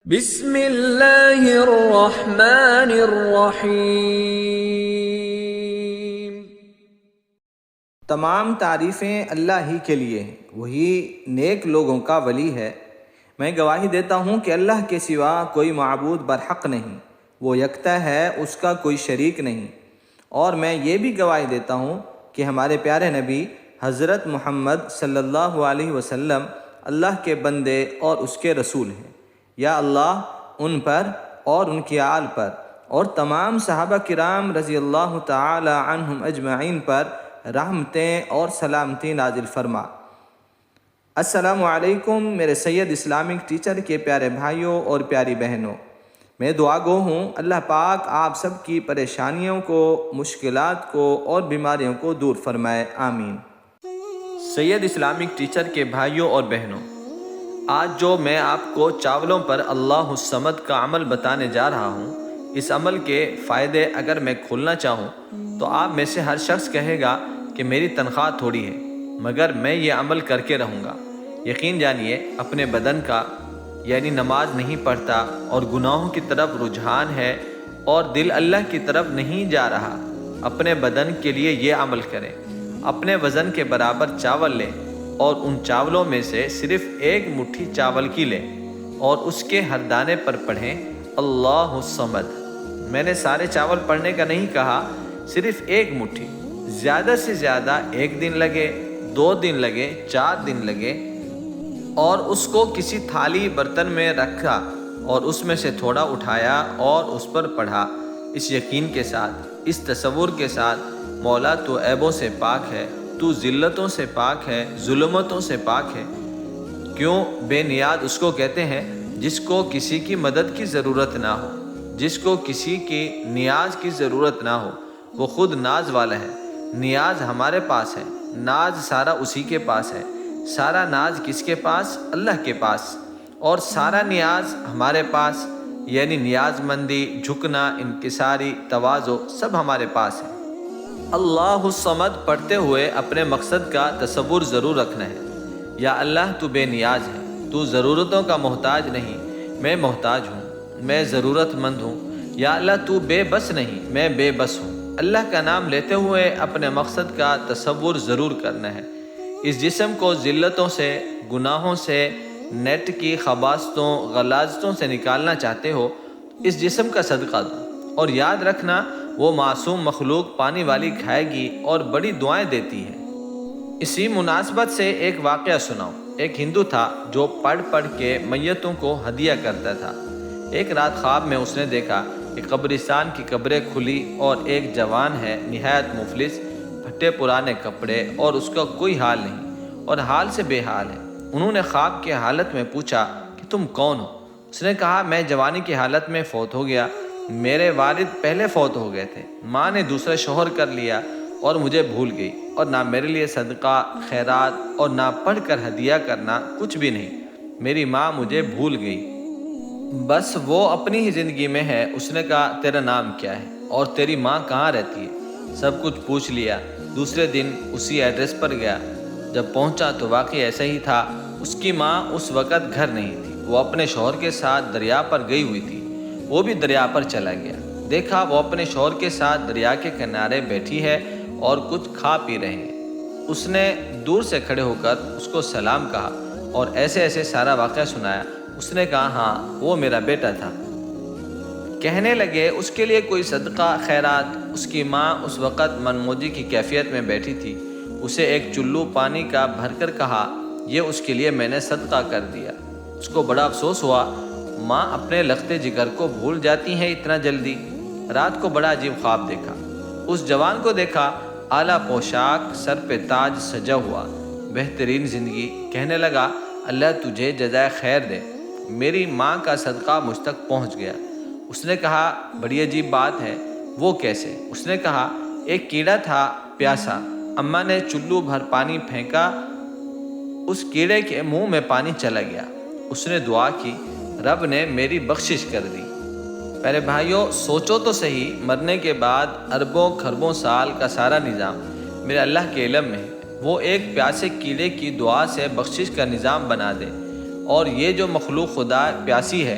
بسم اللہ الرحمن الرحیم۔ تمام تعریفیں اللہ ہی کے لیے ہیں، وہی نیک لوگوں کا ولی ہے۔ میں گواہی دیتا ہوں کہ اللہ کے سوا کوئی معبود برحق نہیں، وہ یکتا ہے، اس کا کوئی شریک نہیں۔ اور میں یہ بھی گواہی دیتا ہوں کہ ہمارے پیارے نبی حضرت محمد صلی اللہ علیہ وسلم اللہ کے بندے اور اس کے رسول ہیں۔ یا اللہ ان پر اور ان کی آل پر اور تمام صحابہ کرام رضی اللہ تعالی عنہم اجمعین پر رحمتیں اور سلامتی نازل فرما۔ السلام علیکم میرے سید اسلامک ٹیچر کے پیارے بھائیوں اور پیاری بہنوں، میں دعا گو ہوں اللہ پاک آپ سب کی پریشانیوں کو، مشکلات کو اور بیماریوں کو دور فرمائے، آمین۔ سید اسلامک ٹیچر کے بھائیوں اور بہنوں، آج جو میں آپ کو چاولوں پر اللہ الصمد کا عمل بتانے جا رہا ہوں، اس عمل کے فائدے اگر میں کھولنا چاہوں تو آپ میں سے ہر شخص کہے گا کہ میری تنخواہ تھوڑی ہے مگر میں یہ عمل کر کے رہوں گا۔ یقین جانیے اپنے بدن کا، یعنی نماز نہیں پڑھتا اور گناہوں کی طرف رجحان ہے اور دل اللہ کی طرف نہیں جا رہا، اپنے بدن کے لیے یہ عمل کریں۔ اپنے وزن کے برابر چاول لیں اور ان چاولوں میں سے صرف ایک مٹھی چاول کی لیں اور اس کے ہر دانے پر پڑھیں اللہ الصمد۔ میں نے سارے چاول پڑھنے کا نہیں کہا، صرف ایک مٹھی، زیادہ سے زیادہ 1 دن لگے، 2 دن لگے، 4 دن لگے، اور اس کو کسی تھالی برتن میں رکھا اور اس میں سے تھوڑا اٹھایا اور اس پر پڑھا، اس یقین کے ساتھ، اس تصور کے ساتھ، مولا تو عیبوں سے پاک ہے، تو ذلتوں سے پاک ہے، ظلمتوں سے پاک ہے۔ کیوں بے نیاز اس کو کہتے ہیں جس کو کسی کی مدد کی ضرورت نہ ہو، جس کو کسی کی نیاز کی ضرورت نہ ہو، وہ خود ناز والا ہے۔ نیاز ہمارے پاس ہے، ناز سارا اسی کے پاس ہے۔ سارا ناز کس کے پاس؟ اللہ کے پاس۔ اور سارا نیاز ہمارے پاس، یعنی نیاز مندی، جھکنا، انکساری، تواضع سب ہمارے پاس ہے۔ اللہ الصمد پڑھتے ہوئے اپنے مقصد کا تصور ضرور رکھنا ہے۔ یا اللہ تو بے نیاز ہے، تو ضرورتوں کا محتاج نہیں، میں محتاج ہوں، میں ضرورت مند ہوں۔ یا اللہ تو بے بس نہیں، میں بے بس ہوں۔ اللہ کا نام لیتے ہوئے اپنے مقصد کا تصور ضرور کرنا ہے۔ اس جسم کو ذلتوں سے، گناہوں سے، نیٹ کی خباثتوں، غلاظتوں سے نکالنا چاہتے ہو، اس جسم کا صدقہ دو، اور یاد رکھنا وہ معصوم مخلوق پانی والی کھائے گی اور بڑی دعائیں دیتی ہے۔ اسی مناسبت سے ایک واقعہ سناؤں۔ ایک ہندو تھا جو پڑھ پڑھ کے میتوں کو ہدیہ کرتا تھا۔ ایک رات خواب میں اس نے دیکھا کہ قبرستان کی قبریں کھلی اور ایک جوان ہے، نہایت مفلس، پھٹے پرانے کپڑے اور اس کا کوئی حال نہیں اور حال سے بے حال ہے۔ انہوں نے خواب کی حالت میں پوچھا کہ تم کون ہو؟ اس نے کہا میں جوانی کی حالت میں فوت ہو گیا، میرے والد پہلے فوت ہو گئے تھے، ماں نے دوسرا شوہر کر لیا اور مجھے بھول گئی، اور نہ میرے لیے صدقہ، خیرات اور نہ پڑھ کر ہدیہ کرنا کچھ بھی نہیں، میری ماں مجھے بھول گئی، بس وہ اپنی ہی زندگی میں ہے۔ اس نے کہا تیرا نام کیا ہے اور تیری ماں کہاں رہتی ہے؟ سب کچھ پوچھ لیا۔ دوسرے دن اسی ایڈریس پر گیا، جب پہنچا تو واقعی ایسا ہی تھا۔ اس کی ماں اس وقت گھر نہیں تھی، وہ اپنے شوہر کے ساتھ دریا پر گئی ہوئی تھی۔ وہ بھی دریا پر چلا گیا، دیکھا وہ اپنے شوہر کے ساتھ دریا کے کنارے بیٹھی ہے اور کچھ کھا پی رہے ہیں۔ اس نے دور سے کھڑے ہو کر اس کو سلام کہا اور ایسے ایسے سارا واقعہ سنایا۔ اس نے کہا ہاں وہ میرا بیٹا تھا۔ کہنے لگے اس کے لیے کوئی صدقہ، خیرات؟ اس کی ماں اس وقت منموجی کی کیفیت میں بیٹھی تھی۔ اسے ایک چلو پانی کا بھر کر کہا یہ اس کے لیے میں نے صدقہ کر دیا۔ اس کو بڑا افسوس ہوا، ماں اپنے لختے جگر کو بھول جاتی ہیں اتنا جلدی۔ رات کو بڑا عجیب خواب دیکھا۔ اس جوان کو دیکھا، اعلیٰ پوشاک، سر پہ تاج سجا ہوا، بہترین زندگی۔ کہنے لگا اللہ تجھے جزائے خیر دے، میری ماں کا صدقہ مجھ تک پہنچ گیا۔ اس نے کہا بڑی عجیب بات ہے، وہ کیسے؟ اس نے کہا ایک کیڑا تھا پیاسا، اماں نے چلو بھر پانی پھینکا، اس کیڑے کے منہ میں پانی چلا گیا، اس نے دعا کی، رب نے میری بخشش کر دی۔ پیارے بھائیوں سوچو تو صحیح، مرنے کے بعد اربوں خربوں سال کا سارا نظام میرے اللہ کے علم میں ہے، وہ ایک پیاسے کیڑے کی دعا سے بخشش کا نظام بنا دے۔ اور یہ جو مخلوق خدا پیاسی ہے،